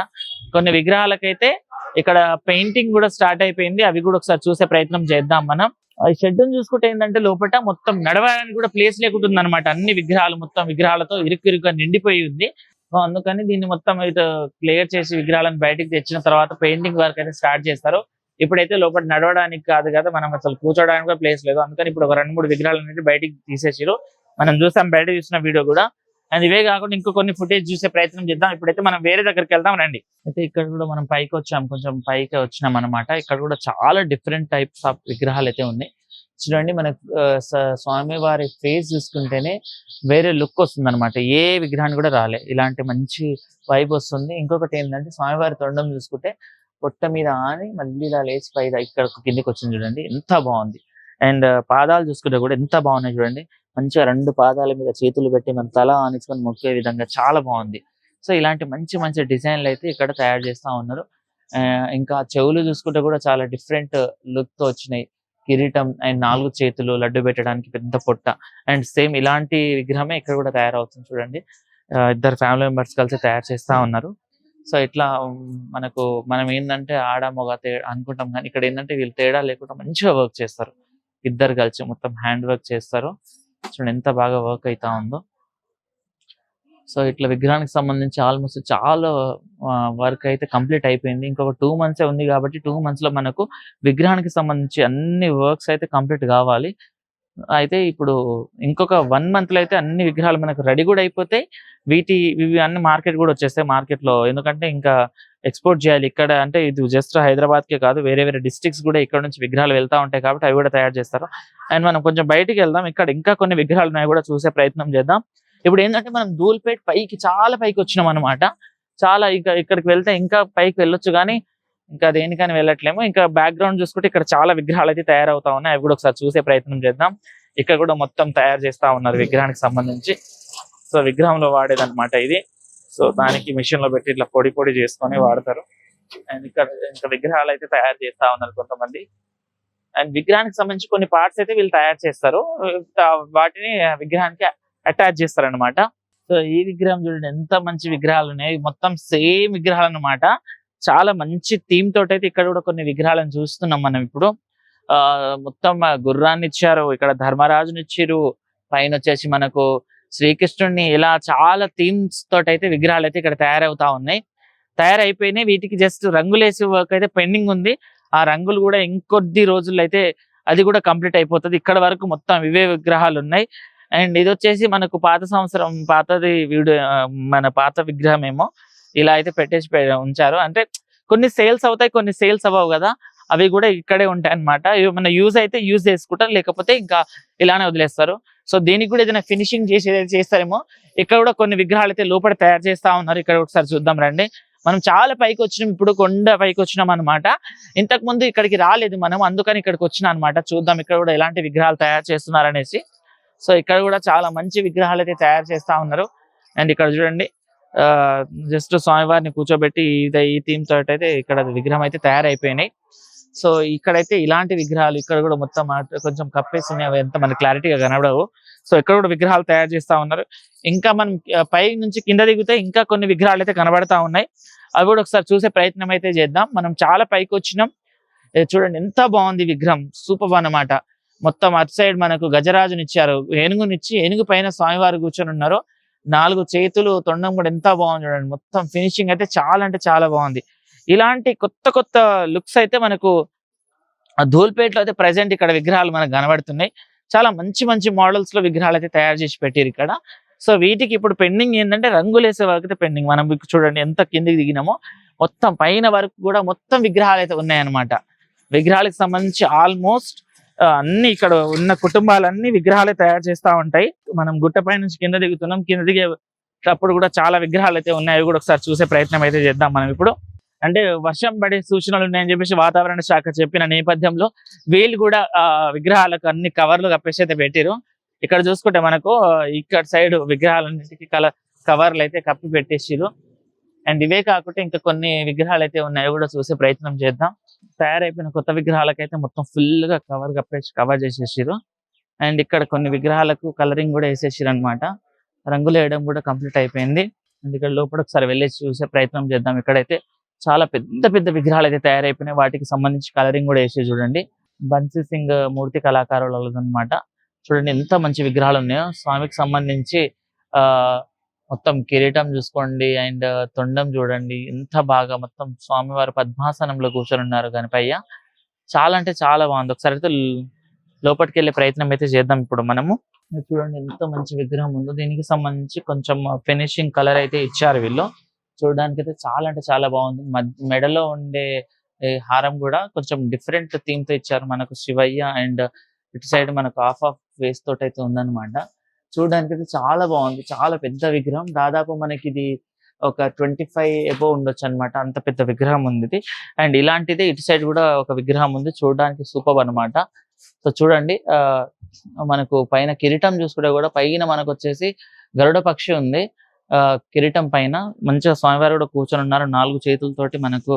కొన్ని విగ్రహాలకైతే ఇక్కడ పెయింటింగ్ కూడా స్టార్ట్ అయిపోయింది. అవి కూడా ఒకసారి చూసే ప్రయత్నం చేద్దాం మనం. ఈ షెడ్ చూసుకుంటే ఏంటంటే లోపల మొత్తం నడవడానికి కూడా ప్లేస్ లేకుంటుంది అనమాట. అన్ని విగ్రహాలు మొత్తం విగ్రహాలతో ఇరుక్కిరుగ్గా నిండిపోయి ఉంది. సో అందుకని దీన్ని మొత్తం ఇటు క్లియర్ చేసి విగ్రహాలను బయటికి తెచ్చిన తర్వాత పెయింటింగ్ వర్క్ అయితే స్టార్ట్ చేస్తారు. ఇప్పుడైతే లోపల నడవడానికి కాదు కదా, మనం అసలు కూర్చోడానికి కూడా ప్లేస్ లేదు. అందుకని ఇప్పుడు ఒక 2-3 విగ్రహాలు అనేది బయటికి తీసేసారు. మనం చూసాం బయట చూసిన వీడియో కూడా. అండ్ ఇవే కాకుండా ఇంకో కొన్ని ఫుటేజ్ చూసే ప్రయత్నం చేద్దాం. ఇప్పుడైతే మనం వేరే దగ్గరికి వెళ్దాం రండి. అయితే ఇక్కడ కూడా మనం పైకి వచ్చాం, కొంచెం పైకి వచ్చినాం అనమాట. ఇక్కడ కూడా చాలా డిఫరెంట్ టైప్స్ ఆఫ్ విగ్రహాలు అయితే ఉన్నాయి. చూడండి మనకు స్వామి వారి ఫేస్ చూసుకుంటేనే వేరే లుక్ వస్తుంది అనమాట. ఏ విగ్రహాన్ని కూడా రాలే, ఇలాంటి మంచి వైబ్ వస్తుంది. ఇంకొకటి ఏంటంటే స్వామివారి తొండం చూసుకుంటే పొట్ట మీద ఆని మళ్ళీ ఇలా లేచి పై ఇక్కడ కిందికి వచ్చింది. చూడండి ఎంత బాగుంది. అండ్ పాదాలు చూసుకుంటే కూడా ఎంత బాగున్నాయి చూడండి. మంచిగా 2 పాదాల మీద చేతులు పెట్టి మన తల ఆనించుకొని మొక్కే విధంగా చాలా బాగుంది. సో ఇలాంటి మంచి మంచి డిజైన్లు అయితే ఇక్కడ తయారు చేస్తా ఉన్నారు. ఇంకా చెవులు చూసుకుంటే కూడా చాలా డిఫరెంట్ లుక్ తో వచ్చినాయి. కిరీటం అండ్ 4 చేతులు, లడ్డు పెట్టడానికి పెద్ద పొట్ట. అండ్ సేమ్ ఇలాంటి విగ్రహమే ఇక్కడ కూడా తయారవుతుంది చూడండి. 2 ఫ్యామిలీ మెంబర్స్ కలిసి తయారు చేస్తా ఉన్నారు. సో ఇట్లా మనం ఏంటంటే ఆడ మగ అనుకుంటాం, కానీ ఇక్కడ ఏంటంటే వీళ్ళు తేడా లేకుండా మంచిగా వర్క్ చేస్తారు. 2 కలిసి మొత్తం హ్యాండ్ వర్క్ చేస్తారు. చూడండి ఎంత బాగా వర్క్ అవుతా ఉందో. సో ఇట్లా విగ్రహానికి సంబంధించి ఆల్మోస్ట్ చాలా వర్క్ అయితే కంప్లీట్ అయిపోయింది. ఇంకొక 2 months ఉంది కాబట్టి 2 months లో మనకు విగ్రహానికి సంబంధించి అన్ని వర్క్స్ అయితే కంప్లీట్ కావాలి. అయితే ఇప్పుడు ఇంకొక 1 month లో అయితే అన్ని విగ్రహాలు మనకు రెడీ కూడా అయిపోతాయి. ఇవి అన్ని మార్కెట్ కూడా వచ్చేస్తాయి. మార్కెట్ లో ఎందుకంటే ఇంకా ఎక్స్పోర్ట్ చేయాలి. ఇక్కడ అంటే ఇది జస్ట్ హైదరాబాద్ కే కాదు, వేరే వేరే డిస్ట్రిక్ట్స్ కూడా ఇక్కడ నుంచి విగ్రహాలు వెళ్తా ఉంటాయి కాబట్టి అవి కూడా తయారు చేస్తారు. అండ్ మనం కొంచెం బయటికి వెళ్దాం. ఇక్కడ ఇంకా కొన్ని విగ్రహాలు ఉన్నాయి కూడా చూసే ప్రయత్నం చేద్దాం. ఇప్పుడు ఏంటంటే మనం ధూల్పేట్ పైకి చాలా పైకి వచ్చినాం అనమాట. చాలా ఇక్కడికి వెళ్తే ఇంకా పైకి వెళ్ళొచ్చు, కానీ ఇంకా దేనికని వెళ్ళట్లేము. ఇంకా బ్యాక్గ్రౌండ్ చూసుకుంటే ఇక్కడ చాలా విగ్రహాలు అయితే తయారవుతా ఉన్నాయి. అవి కూడా ఒకసారి చూసే ప్రయత్నం చేద్దాం. ఇక్కడ కూడా మొత్తం తయారు చేస్తా ఉన్నారు విగ్రహానికి సంబంధించి. సో విగ్రహంలో వాడేదన్నమాట ఇది. సో దానికి మిషన్ లో పెట్టి ఇట్లా పొడి పొడి చేసుకొని వాడతారు. అండ్ ఇక్కడ ఇంకా విగ్రహాలు అయితే తయారు చేస్తా ఉన్నారు కొంతమంది. అండ్ విగ్రహానికి సంబంధించి కొన్ని పార్ట్స్ అయితే వీళ్ళు తయారు చేస్తారు. వాటిని విగ్రహానికి అటాచ్ చేస్తారనమాట. సో ఈ విగ్రహం చూడండి ఎంత మంచి విగ్రహాలు ఉన్నాయి. మొత్తం సేమ్ విగ్రహాలు అన్నమాట. చాలా మంచి థీమ్ తోటి అయితే ఇక్కడ కూడా కొన్ని విగ్రహాలను చూస్తున్నాం మనం ఇప్పుడు. మొత్తం గుర్రాన్ని ఇచ్చారు, ఇక్కడ ధర్మరాజుని ఇచ్చిర్రు, పైన వచ్చేసి మనకు శ్రీకృష్ణుడిని, ఇలా చాలా థీమ్స్ తోటి అయితే విగ్రహాలు అయితే ఇక్కడ తయారవుతా ఉన్నాయి. తయారైపోయినాయి. వీటికి జస్ట్ రంగులేసే వర్క్ అయితే పెండింగ్ ఉంది. ఆ రంగులు కూడా ఇంకొద్ది రోజుల్లో అయితే అది కూడా కంప్లీట్ అయిపోతుంది. ఇక్కడ వరకు మొత్తం ఇవే విగ్రహాలు ఉన్నాయి. అండ్ ఇది వచ్చేసి మనకు పాత సంవత్సరం పాతది మన పాత విగ్రహం ఏమో ఇలా అయితే పెట్టేసి ఉంచారు. అంటే కొన్ని సేల్స్ అవుతాయి, కొన్ని సేల్స్ అవ్వవు కదా, అవి కూడా ఇక్కడే ఉంటాయి అన్నమాట. ఏమైనా యూజ్ అయితే యూజ్ చేసుకుంటారు, లేకపోతే ఇంకా ఇలానే వదిలేస్తారు. సో దీనికి కూడా ఏదైనా ఫినిషింగ్ చేస్తారేమో. ఇక్కడ కూడా కొన్ని విగ్రహాలు అయితే లోపల తయారు చేస్తా ఉన్నారు. ఇక్కడ ఒకసారి చూద్దాం రండి. మనం చాలా పైకి వచ్చినాం, ఇప్పుడు కొండ పైకి వచ్చినాం అనమాట. ఇంతకు ముందు ఇక్కడికి రాలేదు మనం, అందుకని ఇక్కడికి వచ్చినా అనమాట. చూద్దాం ఇక్కడ కూడా ఎలాంటి విగ్రహాలు తయారు చేస్తున్నారు అనేసి. సో ఇక్కడ కూడా చాలా మంచి విగ్రహాలు అయితే తయారు చేస్తా ఉన్నారు. అండ్ ఇక్కడ చూడండి జస్ట్ స్వామివారిని కూర్చోబెట్టి ఈ థీమ్ తోటి అయితే ఇక్కడ విగ్రహం అయితే తయారైపోయినాయి. సో ఇక్కడైతే ఇలాంటి విగ్రహాలు ఇక్కడ కూడా మొత్తం కొంచెం కప్పేస్తున్నాయి, అవి ఎంత మనకి క్లారిటీగా కనబడవు. సో ఇక్కడ కూడా విగ్రహాలు తయారు చేస్తా ఉన్నారు. ఇంకా మనం పై నుంచి కింద దిగితే ఇంకా కొన్ని విగ్రహాలు అయితే కనబడతా ఉన్నాయి. అవి కూడా ఒకసారి చూసే ప్రయత్నం అయితే చేద్దాం. మనం చాలా పైకి వచ్చినాం. చూడండి ఎంత బాగుంది విగ్రహం, సూపర్ అన్నమాట. మొత్తం అటు సైడ్ మనకు గజరాజుని ఇచ్చారు, ఏనుగునిచ్చి ఏనుగు పైన స్వామివారు కూర్చొని ఉన్నారు. 4 చేతులు, తొండం కూడా ఎంత బాగుంది చూడండి. మొత్తం ఫినిషింగ్ అయితే చాలా అంటే చాలా బాగుంది. ఇలాంటి కొత్త కొత్త లుక్స్ అయితే మనకు ధూల్పేటలో అయితే ప్రజెంట్ ఇక్కడ విగ్రహాలు మనకు కనబడుతున్నాయి. చాలా మంచి మంచి మోడల్స్ లో విగ్రహాలు అయితే తయారు చేసి పెట్టారు ఇక్కడ. సో వీటికి ఇప్పుడు పెండింగ్ ఏంటంటే రంగులేసే వరకు అయితే పెండింగ్. మనం చూడండి ఎంత కిందికి దిగినామో, మొత్తం పైన వరకు కూడా మొత్తం విగ్రహాలు అయితే ఉన్నాయన్నమాట. విగ్రహాలకు సంబంధించి ఆల్మోస్ట్ అన్ని ఇక్కడ ఉన్న కుటుంబాలన్నీ విగ్రహాలే తయారు చేస్తూ ఉంటాయి. మనం గుట్టపై నుంచి కింద దిగుతున్నాం. కింద దిగేటప్పుడు కూడా చాలా విగ్రహాలు అయితే ఉన్నాయి. అవి కూడా ఒకసారి చూసే ప్రయత్నం అయితే చేద్దాం మనం ఇప్పుడు. అంటే వర్షం పడే సూచనలు ఉన్నాయని చెప్పేసి వాతావరణ శాఖ చెప్పిన నేపథ్యంలో వీళ్ళు కూడా విగ్రహాలకు అన్ని కవర్లు కప్పేసి అయితే పెట్టారు. ఇక్కడ చూసుకుంటే మనకు ఇక్కడ సైడ్ విగ్రహాలన్నిటికీ కవర్లు అయితే కప్పి పెట్టేసారు. అండ్ ఇవే కాకుండా ఇంకా కొన్ని విగ్రహాలు అయితే ఉన్నాయి, కూడా చూసే ప్రయత్నం చేద్దాం. తయారైపోయిన కొత్త విగ్రహాలకైతే మొత్తం ఫుల్ గా కవర్ చేసేసారు. అండ్ ఇక్కడ కొన్ని విగ్రహాలకు కలరింగ్ కూడా వేసేసారు అనమాట. రంగులు వేయడం కూడా కంప్లీట్ అయిపోయింది. అండ్ ఇక్కడ లోపల ఒకసారి వెళ్ళి చూసే ప్రయత్నం చేద్దాం. ఇక్కడైతే చాలా పెద్ద పెద్ద విగ్రహాలు అయితే తయారైపోయినాయి. వాటికి సంబంధించి కలరింగ్ కూడా వేసి చూడండి. బన్సీ సింగ్ మూర్తి కళాకారులు అనమాట. చూడండి ఎంత మంచి విగ్రహాలు ఉన్నాయో. స్వామికి సంబంధించి మొత్తం కిరీటం చూసుకోండి, అండ్ తొండం చూడండి ఎంత బాగా. మొత్తం స్వామివారు పద్మాసనంలో కూర్చొని ఉన్నారు గణపయ్య. చాలా అంటే చాలా బాగుంది. ఒకసారి అయితే లోపలికి వెళ్ళే ప్రయత్నం అయితే చేద్దాం ఇప్పుడు మనము. చూడండి ఎంత మంచి విగ్రహం ఉందో. దీనికి సంబంధించి కొంచెం ఫినిషింగ్ కలర్ అయితే ఇచ్చారు వీళ్ళు. చూడడానికి అయితే చాలా అంటే చాలా బాగుంది. మెడలో ఉండే హారం కూడా కొంచెం డిఫరెంట్ థీమ్ తో ఇచ్చారు. మనకు శివయ్య అండ్ ఇటు సైడ్ మనకు ఆఫ్ ఫేస్ తోటి అయితే ఉందన్నమాట. చూడడానికి అయితే చాలా బాగుంది. చాలా పెద్ద విగ్రహం. దాదాపు మనకి ఇది ఒక 25 అబోవ్ ఉండొచ్చు అనమాట. అంత పెద్ద విగ్రహం ఉంది ఇది. అండ్ ఇలాంటిదే ఇటు సైడ్ కూడా ఒక విగ్రహం ఉంది. చూడడానికి సూపర్ అనమాట. సో చూడండి మనకు పైన కిరీటం చూసుకుంటే కూడా పైన మనకు వచ్చేసి గరుడ పక్షి ఉంది. కిరీటం పైన మంచిగా స్వామివారు కూడా కూర్చొని ఉన్నారు. 4 చేతులతోటి మనకు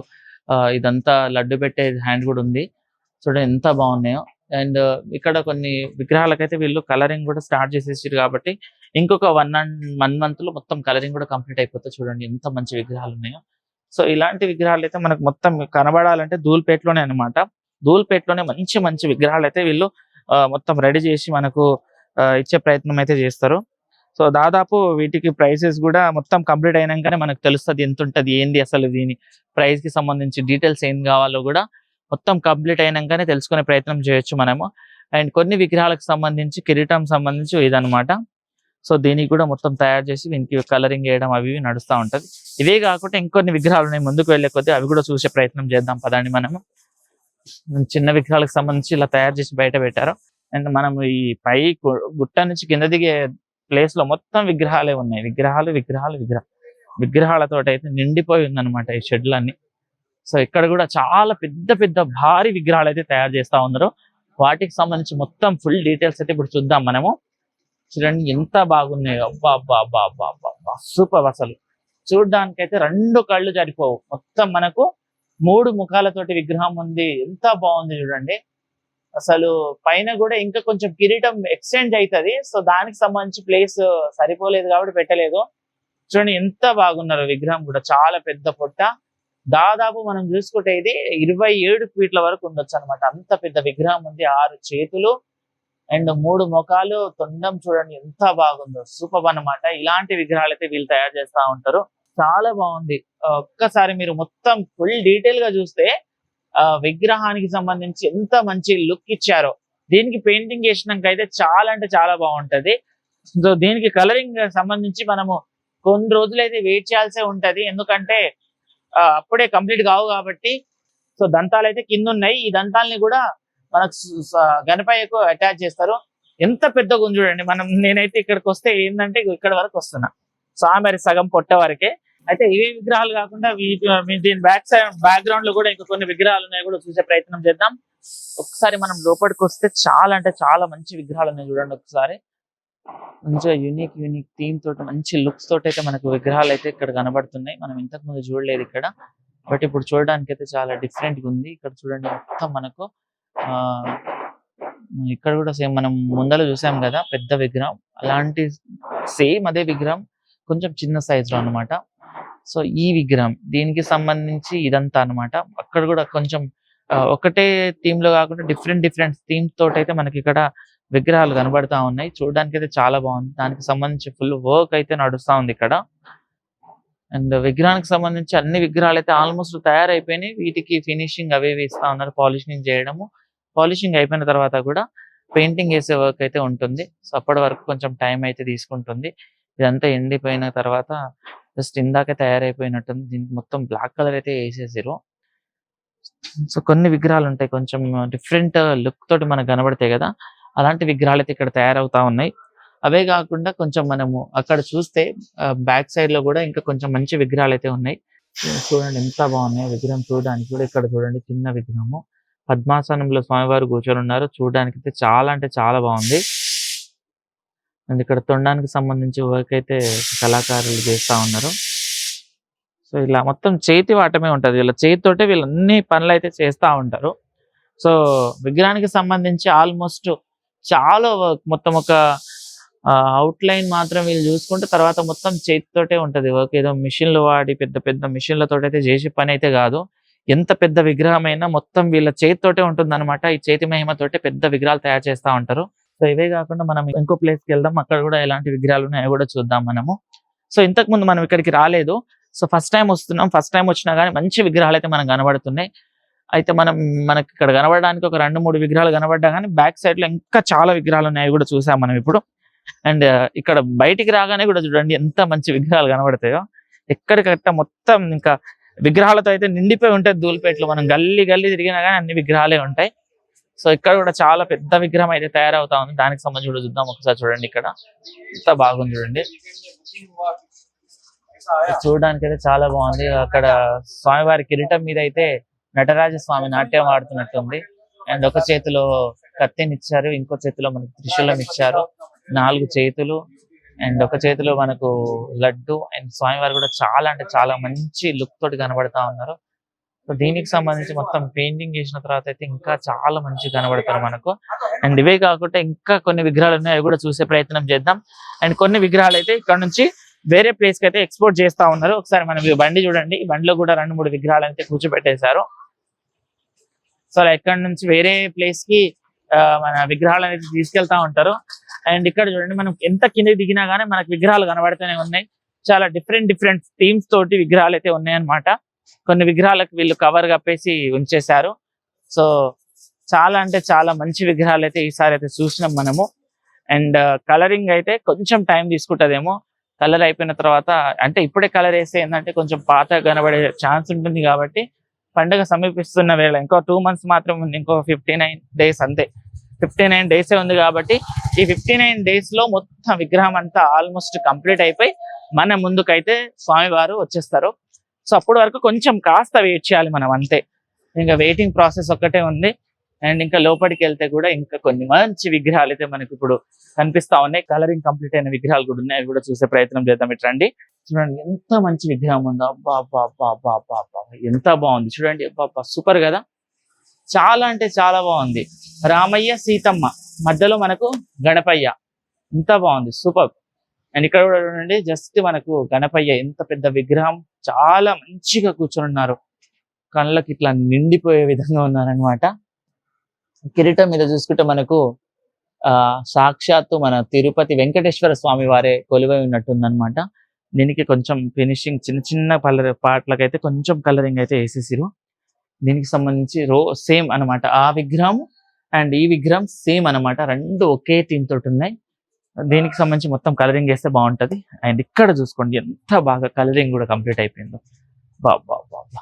ఇదంతా లడ్డు పెట్టే హ్యాండ్ కూడా ఉంది. చూడండి ఎంత బాగున్నాయో. అండ్ ఇక్కడ కొన్ని విగ్రహాలకైతే వీళ్ళు కలరింగ్ కూడా స్టార్ట్ చేసేసారు కాబట్టి ఇంకొక 1 month లో మొత్తం కలరింగ్ కూడా కంప్లీట్ అయిపోతుంది. చూడండి ఎంత మంచి విగ్రహాలు ఉన్నాయో. సో ఇలాంటి విగ్రహాలు అయితే మనకు మొత్తం కనబడాలంటే ధూల్పేటలోనే అనమాట. ధూల్పేటలోనే మంచి మంచి విగ్రహాలు అయితే వీళ్ళు మొత్తం రెడీ చేసి మనకు ఇచ్చే ప్రయత్నం అయితే చేస్తారు. సో దాదాపు వీటికి ప్రైసెస్ కూడా మొత్తం కంప్లీట్ అయినాకనే మనకు తెలుస్తుంది ఎంత ఉంటుంది ఏంది అసలు, దీని ప్రైస్ కి సంబంధించి డీటెయిల్స్ ఏం కావాలో కూడా మొత్తం కంప్లీట్ అయినాకనే తెలుసుకునే ప్రయత్నం చేయొచ్చు మనము. అండ్ కొన్ని విగ్రహాలకు సంబంధించి కిరీటం సంబంధించి ఇదనమాట. సో దీనికి కూడా మొత్తం తయారు చేసి దీనికి కలరింగ్ వేయడం అవి నడుస్తూ ఉంటది. ఇవే కాకుండా ఇంకొన్ని విగ్రహాలు ఉన్నాయి. ముందుకు వెళ్లే కొద్దీ అవి కూడా చూసే ప్రయత్నం చేద్దాం పదండి మనము. చిన్న విగ్రహాలకు సంబంధించి ఇలా తయారు చేసి బయట పెట్టారు. అండ్ మనం ఈ పై గుట్ట నుంచి కింద దిగే ప్లేస్ లో మొత్తం విగ్రహాలే ఉన్నాయి. విగ్రహాలతో అయితే నిండిపోయి ఉందన్నమాట ఈ షెడ్లన్నీ. సో ఇక్కడ కూడా చాలా పెద్ద పెద్ద భారీ విగ్రహాలు అయితే తయారు చేస్తా ఉన్నారు. వాటికి సంబంధించి మొత్తం ఫుల్ డీటెయిల్స్ అయితే ఇప్పుడు చూద్దాం మనము. చూడండి ఎంత బాగున్నాయో. అబ్బా అబ్బా అబ్బా అబ్బా అబ్బా సూపర్. అసలు చూడడానికి అయితే 2 కళ్ళు సరిపోవు. మొత్తం మనకు 3 ముఖాలతోటి విగ్రహం ఉంది. ఎంత బాగుంది చూడండి. అసలు పైన కూడా ఇంకా కొంచెం కిరీటం ఎక్స్టెండ్ అవుతుంది. సో దానికి సంబంధించి ప్లేస్ సరిపోలేదు కాబట్టి పెట్టలేదు. చూడండి ఎంత బాగున్నారు విగ్రహం కూడా, చాలా పెద్ద పొట్ట. దాదాపు మనం చూసుకుంటే ఇది 27 ఫీట్ల వరకు ఉండొచ్చు అనమాట. అంత పెద్ద విగ్రహం ఉంది. 6 చేతులు అండ్ 3 ముఖాలు, తొండం చూడండి ఎంత బాగుందో. సూపర్ అన్నమాట. ఇలాంటి విగ్రహాలు అయితే వీళ్ళు తయారు చేస్తా ఉంటారు. చాలా బాగుంది. ఒక్కసారి మీరు మొత్తం ఫుల్ డీటెయిల్ గా చూస్తే విగ్రహానికి సంబంధించి ఎంత మంచి లుక్ ఇచ్చారో. దీనికి పెయింటింగ్ చేసినాక అయితే చాలా అంటే చాలా బాగుంటది. సో దీనికి కలరింగ్ సంబంధించి మనము కొన్ని రోజులు అయితే వెయిట్ చేయాల్సి ఉంటది. ఎందుకంటే అప్పుడే కంప్లీట్ కావు కాబట్టి. సో దంతాలు అయితే కింద ఉన్నాయి. ఈ దంతాలని కూడా మనకు గణపయ్యకు అటాచ్ చేస్తారు. ఎంత పెద్దగా ఉంది చూడండి. నేనైతే ఇక్కడికి వస్తే ఏంటంటే ఇక్కడ వరకు వస్తున్నా, స్వామివారి సగం పొట్ట వరకే. అయితే ఇవే విగ్రహాలు కాకుండా దీని బ్యాక్గ్రౌండ్ లో కూడా ఇంకా కొన్ని విగ్రహాలు ఉన్నాయి, కూడా చూసే ప్రయత్నం చేద్దాం. ఒకసారి మనం లోపలికి వస్తే చాలా అంటే చాలా మంచి విగ్రహాలు ఉన్నాయి చూడండి. ఒకసారి మంచిగా యూనిక్ థీమ్ తోటి మంచి లుక్స్ తోటి అయితే మనకు విగ్రహాలు అయితే ఇక్కడ కనబడుతున్నాయి. మనం ఇంతకు ముందు చూడలేదు ఇక్కడ, బట్ ఇప్పుడు చూడడానికి అయితే చాలా డిఫరెంట్ గా ఉంది. ఇక్కడ చూడండి మొత్తం మనకు ఇక్కడ కూడా సేమ్ మనం ముందర చూసాం కదా పెద్ద విగ్రహం, అలాంటి సేమ్ అదే విగ్రహం కొంచెం చిన్న సైజ్ లో అనమాట. సో ఈ విగ్రహం దీనికి సంబంధించి ఇదంతా అనమాట. అక్కడ కూడా కొంచెం ఒకటే థీమ్ లో కాకుండా డిఫరెంట్ థీమ్స్ తోటి అయితే మనకి ఇక్కడ విగ్రహాలు కనబడతా ఉన్నాయి. చూడడానికి అయితే చాలా బాగుంది. దానికి సంబంధించి ఫుల్ వర్క్ అయితే నడుస్తా ఉంది ఇక్కడ. అండ్ విగ్రహానికి సంబంధించి అన్ని విగ్రహాలు అయితే ఆల్మోస్ట్ తయారైపోయినాయి. వీటికి ఫినిషింగ్ అవి ఇస్తా ఉన్నారు, పాలిషింగ్ చేయడము. పాలిషింగ్ అయిపోయిన తర్వాత కూడా పెయింటింగ్ వేసే వర్క్ అయితే ఉంటుంది. సో అప్పటి వరకు కొంచెం టైం అయితే తీసుకుంటుంది. ఇదంతా ఎండిపోయిన తర్వాత జస్ట్ ఇందాకే తయారైపోయినట్టుంది. దీనికి మొత్తం బ్లాక్ కలర్ అయితే వేసేసారు. సో కొన్ని విగ్రహాలు ఉంటాయి కొంచెం డిఫరెంట్ లుక్ తోటి మనకు కనబడతాయి కదా, అలాంటి విగ్రహాలు అయితే ఇక్కడ తయారవుతా ఉన్నాయి. అవే కాకుండా కొంచెం మనము అక్కడ చూస్తే బ్యాక్ సైడ్ లో కూడా ఇంకా కొంచెం మంచి విగ్రహాలు అయితే ఉన్నాయి. చూడండి ఎంత బాగున్నాయి విగ్రహం చూడడానికి కూడా. ఇక్కడ చూడండి చిన్న విగ్రహము, పద్మాసనంలో స్వామివారు కూర్చొని ఉన్నారు. చూడడానికి అయితే చాలా అంటే చాలా బాగుంది. అండ్ ఇక్కడ తొండానికి సంబంధించి వర్క్ అయితే కళాకారులు చేస్తా ఉన్నారు. సో ఇలా మొత్తం చేతి వాటమే ఉంటది. వీళ్ళ చేతితోటే వీళ్ళు అన్ని పనులు అయితే చేస్తా ఉంటారు. సో విగ్రహానికి సంబంధించి ఆల్మోస్ట్ చాలా వర్క్, మొత్తం ఒక అవుట్లైన్ మాత్రం వీళ్ళు చూసుకుంటే తర్వాత మొత్తం చేతితోటే ఉంటది వర్క్. ఏదో మిషన్లు వాడి పెద్ద మిషన్లతో అయితే చేసే పని అయితే కాదు. ఎంత పెద్ద విగ్రహం అయినా మొత్తం వీళ్ళ చేతితోటే ఉంటుంది అనమాట. ఈ చేతి మహిమతోటే పెద్ద విగ్రహాలు తయారు చేస్తా ఉంటారు. సో ఇవే కాకుండా మనం ఇంకో ప్లేస్ కి వెళ్దాం, అక్కడ కూడా ఎలాంటి విగ్రహాలు ఉన్నాయో కూడా చూద్దాం మనము. సో ఇంతకు ముందు మనం ఇక్కడికి రాలేదు. సో ఫస్ట్ టైం వస్తున్నాం. ఫస్ట్ టైం వచ్చినా కానీ మంచి విగ్రహాలు అయితే మనకు కనబడుతున్నాయి. అయితే మనకి ఇక్కడ కనబడడానికి ఒక 2-3 విగ్రహాలు కనబడ్డా కానీ బ్యాక్ సైడ్ లో ఇంకా చాలా విగ్రహాలు ఉన్నాయి కూడా చూసాం మనం ఇప్పుడు. అండ్ ఇక్కడ బయటికి రాగానే కూడా చూడండి ఎంత మంచి విగ్రహాలు కనబడతాయో. ఎక్కడికట్ట మొత్తం ఇంకా విగ్రహాలతో అయితే నిండిపోయి ఉంటాయి ధూళిపేటలో. మనం గల్లీ తిరిగినా కానీ అన్ని విగ్రహాలే ఉంటాయి. సో ఇక్కడ కూడా చాలా పెద్ద విగ్రహం అయితే తయారవుతా ఉంది. దానికి సంబంధించి కూడా చూద్దాం ఒకసారి. చూడండి ఇక్కడ ఎంత బాగుంది చూడండి. చూడడానికి అయితే చాలా బాగుంది. అక్కడ స్వామివారి కిరీటం మీద అయితే నటరాజ స్వామి నాట్యం ఆడుతున్నట్టుంది. అండ్ ఒక చేతిలో కత్తినిచ్చారు, ఇంకో చేతిలో మనకు త్రిశూలం ఇచ్చారు. 4 చేతులు అండ్ ఒక చేతిలో మనకు లడ్డు. అండ్ స్వామివారు కూడా చాలా అంటే చాలా మంచి లుక్ తోటి కనబడతా ఉన్నారు. సో దీనికి సంబంధించి మొత్తం పెయింటింగ్ చేసిన తర్వాత అయితే ఇంకా చాలా మంచిగా కనబడతారు మనకు. అండ్ ఇవే కాకుండా ఇంకా కొన్ని విగ్రహాలు ఉన్నాయి, అవి కూడా చూసే ప్రయత్నం చేద్దాం. అండ్ కొన్ని విగ్రహాలు అయితే ఇక్కడ నుంచి వేరే ప్లేస్ కి అయితే ఎక్స్పోర్ట్ చేస్తా ఉన్నారు. ఒకసారి మనం ఈ బండి చూడండి. ఈ బండిలో కూడా 2-3 విగ్రహాలు అయితే కూర్చోబెట్టేశారు. సో ఎక్కడ నుంచి వేరే ప్లేస్ కి మన విగ్రహాలు అనేది తీసుకెళ్తా ఉంటారు. అండ్ ఇక్కడ చూడండి మనం ఎంత కింద దిగినా గానీ మనకు విగ్రహాలు కనబడుతూనే ఉన్నాయి. చాలా డిఫరెంట్ థీమ్స్ తోటి విగ్రహాలు అయితే ఉన్నాయన్నమాట. కొన్ని విగ్రహాలకు వీళ్ళు కవర్ కప్పేసి ఉంచేశారు. సో చాలా అంటే చాలా మంచి విగ్రహాలు అయితే ఈసారి అయితే చూసినాం మనము. అండ్ కలరింగ్ అయితే కొంచెం టైం తీసుకుంటదేమో. కలర్ అయిపోయిన తర్వాత, అంటే ఇప్పుడే కలర్ వేస్తే ఏంటంటే కొంచెం పాత కనబడే ఛాన్స్ ఉంటుంది కాబట్టి పండుగ సమీపిస్తున్న వేళ ఇంకో 2 months మాత్రం ఉంది, ఇంకో 59 days అంతే. 59 days ఉంది కాబట్టి ఈ 59 days లో మొత్తం విగ్రహం అంతా ఆల్మోస్ట్ కంప్లీట్ అయిపోయి మన ముందుకైతే స్వామివారు వచ్చేస్తారు. సో అప్పటి వరకు కొంచెం కాస్త వెయిట్ చేయాలి మనం, అంతే. ఇంకా వెయిటింగ్ ప్రాసెస్ ఒక్కటే ఉంది. అండ్ ఇంకా లోపలికి వెళ్తే కూడా ఇంకా కొన్ని మంచి విగ్రహాలు అయితే మనకి ఇప్పుడు కనిపిస్తా ఉన్నాయి. కలరింగ్ కంప్లీట్ అయిన విగ్రహాలు కూడా ఉన్నాయి, అవి కూడా చూసే ప్రయత్నం చేద్దాం. ఇట్రండి చూడండి ఎంత మంచి విగ్రహం ఉందో. అబ్బా ఎంత బాగుంది చూడండి. అబ్బా సూపర్ కదా. చాలా అంటే చాలా బాగుంది. రామయ్య సీతమ్మ మధ్యలో మనకు గణపయ్య, ఇంత బాగుంది, సూపర్. అండ్ ఇక్కడ కూడా చూడండి, జస్ట్ మనకు గణపయ్య ఎంత పెద్ద విగ్రహం, చాలా మంచిగా కూర్చొని ఉన్నారు, కళ్ళకి ఇట్లా నిండిపోయే విధంగా ఉన్నారనమాట. కిరీటం మీద చూసుకుంటే మనకు సాక్షాత్తు మన తిరుపతి వెంకటేశ్వర స్వామి వారే కొలువై ఉన్నట్టుందన్నమాట. దీనికి కొంచెం ఫినిషింగ్ చిన్న చిన్న పాటలకైతే కొంచెం కలరింగ్ అయితే వేసేసిరు. దీనికి సంబంధించి సేమ్ అనమాట, ఆ విగ్రహం అండ్ ఈ విగ్రహం సేమ్ అనమాట, రెండు ఒకే థీమ్ తోటి ఉన్నాయి. దీనికి సంబంధించి మొత్తం కలరింగ్ వేస్తే బాగుంటది. అండ్ ఇక్కడ చూసుకోండి ఎంత బాగా కలరింగ్ కూడా కంప్లీట్ అయిపోయిందో. బాబా బాబా,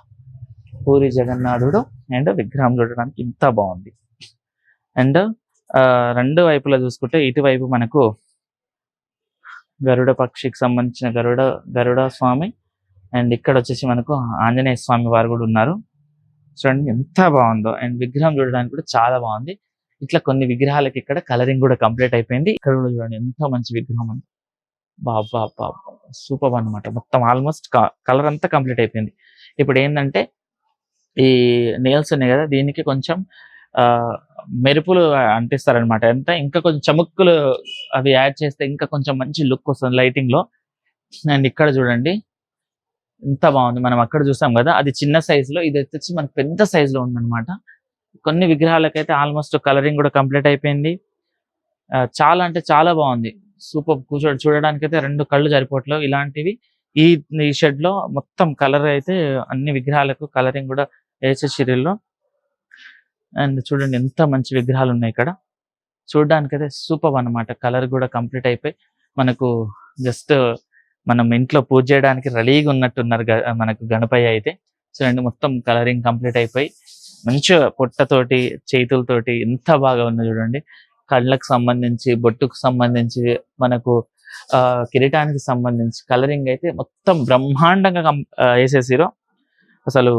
పూరి జగన్నాథుడు అండ్ విగ్రహం చూడడానికి ఇంత బాగుంది. అండ్ రెండు వైపులా చూసుకుంటే ఇటువైపు మనకు గరుడ పక్షికి సంబంధించిన గరుడ స్వామి, అండ్ ఇక్కడ వచ్చేసి మనకు ఆంజనేయ స్వామి వారు కూడా ఉన్నారు. చూడండి ఎంత బాగుందో. అండ్ విగ్రహం చూడడానికి కూడా చాలా బాగుంది. ఇట్లా కొన్ని విగ్రహాలకి ఇక్కడ కలరింగ్ కూడా కంప్లీట్ అయిపోయింది. ఇక్కడ కూడా చూడండి ఎంత మంచి విగ్రహం ఉంది. బాబా బాబా, సూపర్ అన్నమాట. మొత్తం ఆల్మోస్ట్ కలర్ అంతా కంప్లీట్ అయిపోయింది. ఇప్పుడు ఏంటంటే ఈ నెయిల్స్ ఉన్నాయి కదా, దీనికి కొంచెం మెరుపులు అంటిస్తారనమాట. ఎంత ఇంకా కొంచెం చముక్కులు అవి యాడ్ చేస్తే ఇంకా కొంచెం మంచి లుక్ వస్తుంది లైటింగ్ లో. అండ్ ఇక్కడ చూడండి ఎంత బాగుంది. మనం అక్కడ చూసాం కదా, అది చిన్న సైజ్ లో, ఇది వచ్చి మనకు పెద్ద సైజ్ లో ఉందన్నమాట. కొన్ని విగ్రహాలకైతే ఆల్మోస్ట్ కలరింగ్ కూడా కంప్లీట్ అయిపోయింది. చాలా అంటే చాలా బాగుంది, సూపర్. చూడడానికి అయితే రెండు కళ్ళు సరిపోవట్లేదు. ఇలాంటివి ఈ షెడ్ లో మొత్తం కలర్ అయితే అన్ని విగ్రహాలకు కలరింగ్ కూడా వేసేసిరిలో. అండ్ చూడండి ఎంత మంచి విగ్రహాలు ఉన్నాయి ఇక్కడ, చూడడానికి అయితే సూపర్ అన్నమాట. కలర్ కూడా కంప్లీట్ అయిపోయి మనకు జస్ట్ మనం ఇంట్లో పూజ చేయడానికి రెడీగా ఉన్నట్టున్నారు మనకు గణపయ్య అయితే. చూడండి మొత్తం కలరింగ్ కంప్లీట్ అయిపోయి మంచిగా పొట్టతోటి చేతులతోటి ఎంత బాగా ఉంది చూడండి. కళ్ళకు సంబంధించి, బొట్టుకు సంబంధించి, మనకు కిరీటానికి సంబంధించి కలరింగ్ అయితే మొత్తం బ్రహ్మాండంగా వేసేసిరు. అసలు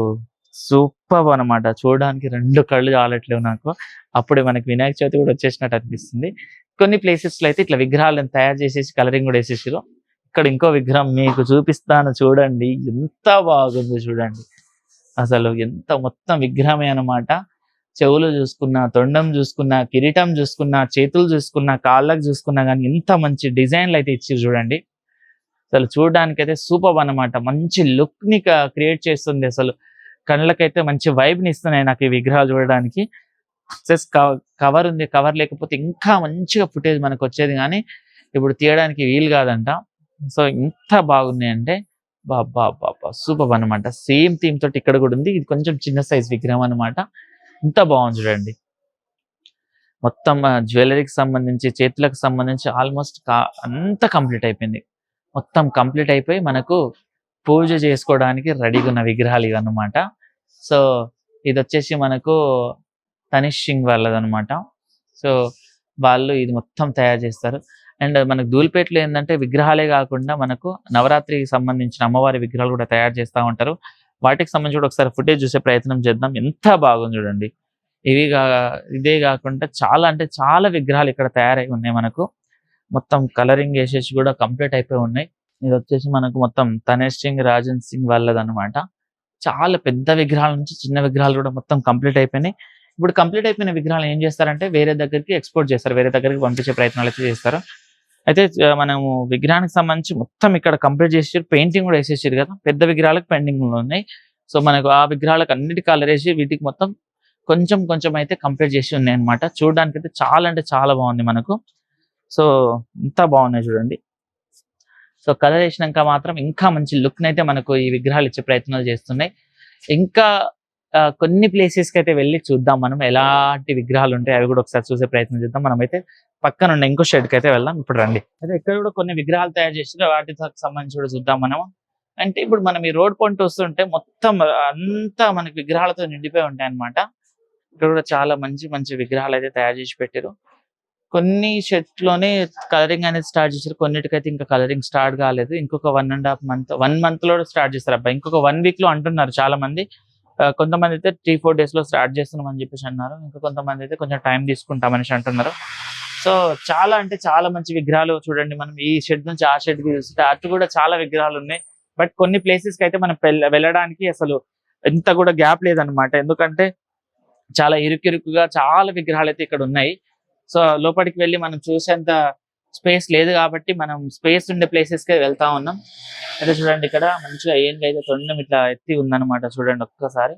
సూపర్ అనమాట. చూడడానికి రెండు కళ్ళు చాలట్లేవు నాకు. అప్పుడే మనకి వినాయక చవితి కూడా వచ్చేసినట్టు అనిపిస్తుంది. కొన్ని ప్లేసెస్ లో అయితే ఇట్లా విగ్రహాలను తయారు చేసేసి కలరింగ్ కూడా వేసేసిరు. ఇక్కడ ఇంకో విగ్రహం మీకు చూపిస్తాను చూడండి, ఎంత బాగుంది చూడండి. అసలు ఎంత మొత్తం విగ్రహమే అనమాట. చెవులు చూసుకున్నా, తొండం చూసుకున్నా, కిరీటం చూసుకున్నా, చేతులు చూసుకున్నా, కాళ్ళకు చూసుకున్నా కానీ ఎంత మంచి డిజైన్లు అయితే ఇచ్చి చూడండి. అసలు చూడడానికి అయితే సూపర్ అనమాట. మంచి లుక్ ని క్రియేట్ చేస్తుంది. అసలు కళ్ళకైతే మంచి వైబ్ ని ఇస్తున్నాయి నాకు ఈ విగ్రహాలు చూడడానికి. కవర్ ఉంది, కవర్ లేకపోతే ఇంకా మంచిగా ఫుటేజ్ మనకు వచ్చేది, కానీ ఇప్పుడు తీయడానికి వీలు కాదంట. సో ఇంత బాగున్నాయి అంటే బాబా బాబా, సూపర్ అనమాట. సేమ్ థీమ్ తోటి ఇక్కడ కూడా ఉంది. ఇది కొంచెం చిన్న సైజ్ విగ్రహం అనమాట. ఇంత బాగుంది చూడండి. మొత్తం జ్యువెలరీకి సంబంధించి, చేతులకు సంబంధించి ఆల్మోస్ట్ అంతా కంప్లీట్ అయిపోయింది. మొత్తం కంప్లీట్ అయిపోయి మనకు పూజ చేసుకోవడానికి రెడీగా ఉన్న విగ్రహాలు ఇవన్నమాట. సో ఇది వచ్చేసి మనకు తనిష్ సింగ్ వాళ్ళదనమాట. సో వాళ్ళు ఇది మొత్తం తయారు చేస్తారు. అండ్ మనకు ధూళిపేటలో ఏంటంటే విగ్రహాలే కాకుండా మనకు నవరాత్రికి సంబంధించిన అమ్మవారి విగ్రహాలు కూడా తయారు చేస్తూ ఉంటారు. వాటికి సంబంధించి కూడా ఒకసారి ఫుటేజ్ చూసే ప్రయత్నం చేద్దాం. ఎంత బాగుంది చూడండి. ఇదే కాకుండా చాలా అంటే చాలా విగ్రహాలు ఇక్కడ తయారై ఉన్నాయి. మనకు మొత్తం కలరింగ్ వేసేసి కూడా కంప్లీట్ అయిపోయి ఉన్నాయి. ఇది వచ్చేసి మనకు మొత్తం తనేష్ సింగ్, రాజన్ సింగ్ వాళ్ళదనమాట. చాలా పెద్ద విగ్రహాల నుంచి చిన్న విగ్రహాలు కూడా మొత్తం కంప్లీట్ అయిపోయినాయి. ఇప్పుడు కంప్లీట్ అయిపోయిన విగ్రహాలు ఏం చేస్తారంటే వేరే దగ్గరికి ఎక్స్పోర్ట్ చేస్తారు, వేరే దగ్గరికి పంపించే ప్రయత్నాలు అయితే చేస్తారు. అయితే మనము విగ్రహానికి సంబంధించి మొత్తం ఇక్కడ కంప్లీట్ చేసి పెయింటింగ్ కూడా వేసేసారు కదా, పెద్ద విగ్రహాలకు పెయింటింగ్ ఉన్నాయి. సో మనకు ఆ విగ్రహాలకు అన్నిటి కలర్ వేసి వీటికి మొత్తం కొంచెం కొంచెం అయితే కంప్లీట్ చేసి ఉన్నాయి అనమాట. చూడడానికి అయితే చాలా అంటే చాలా బాగుంది మనకు. సో ఇంత బాగున్నాయి చూడండి. సో కలర్ వేసినాక మాత్రం ఇంకా మంచి లుక్ అయితే మనకు ఈ విగ్రహాలు ఇచ్చే ప్రయత్నాలు చేస్తున్నాయి. ఇంకా కొన్ని ప్లేసెస్కి అయితే వెళ్ళి చూద్దాం మనం, ఎలాంటి విగ్రహాలు ఉంటాయి అవి కూడా ఒకసారి చూసే ప్రయత్నం చేద్దాం. మనం అయితే పక్కన ఉన్న ఇంకో షెడ్కి అయితే వెళ్దాం. ఇప్పుడు రండి. అయితే ఇక్కడ కూడా కొన్ని విగ్రహాలు తయారు చేసి వాటికి సంబంధించి కూడా చూద్దాం మనం. అంటే ఇప్పుడు మనం ఈ రోడ్ పాయింట్ వస్తుంటే మొత్తం అంతా మనకి విగ్రహాలతో నిండిపోయి ఉంటాయి అనమాట. ఇక్కడ కూడా చాలా మంచి మంచి విగ్రహాలు అయితే తయారు చేసి పెట్టారు. కొన్ని షెడ్లోనే కలరింగ్ అనేది స్టార్ట్ చేశారు, కొన్నిటికైతే ఇంకా కలరింగ్ స్టార్ట్ కాలేదు. ఇంకొక 1.5 month 1 month లో స్టార్ట్ చేస్తారు అబ్బాయి, ఇంకొక 1 week లో అంటున్నారు చాలా మంది. కొంతమంది అయితే 3-4 days లో స్టార్ట్ చేస్తున్నామని చెప్పేసి అన్నారు. ఇంకా కొంతమంది అయితే కొంచెం టైం తీసుకుంటామనేసి అంటున్నారు. సో చాలా అంటే చాలా మంచి విగ్రహాలు చూడండి. మనం ఈ షెడ్ నుంచి ఆ షెడ్ కి చూస్తే అటు కూడా చాలా విగ్రహాలు ఉన్నాయి. బట్ కొన్ని ప్లేసెస్ కి అయితే మనం వెళ్ళడానికి అసలు ఎంత కూడా గ్యాప్ లేదనమాట. ఎందుకంటే చాలా ఇరుకిరుకుగా చాలా విగ్రహాలు అయితే ఇక్కడ ఉన్నాయి. సో లోపలికి వెళ్ళి మనం చూసేంత స్పేస్ లేదు కాబట్టి మనం స్పేస్ ఉండే ప్లేసెస్కే వెళ్తా ఉన్నాం. అయితే చూడండి ఇక్కడ మంచిగా ఏనుగైతే తొండం ఇట్లా ఎత్తి ఉందన్నమాట చూడండి ఒక్కసారి.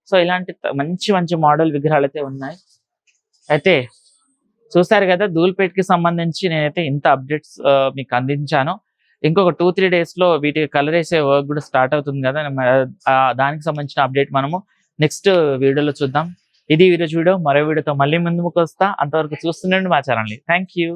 సో ఇలాంటి మంచి మంచి మోడల్ విగ్రహాలు అయితే ఉన్నాయి. అయితే చూసారు కదా ధూల్పేట్‌కి సంబంధించి నేనైతే ఇంత అప్డేట్స్ మీకు అందించాను. ఇంకొక 2, 3 డేస్‌లో వీటికి కలర్ ఏసే వర్క్ కూడా స్టార్ట్ అవుతుంది కదా! దానికి సంబంధించిన అప్డేట్ మనము నెక్స్ట్ వీడియోలో చూద్దాం. ఇది ఈరోజు వీడియో. మరో వీడియోతో మళ్ళీ ముందుకు వస్తా. అంతవరకు చూస్తుండండి మా ఛానెల్‌ని. Thank you.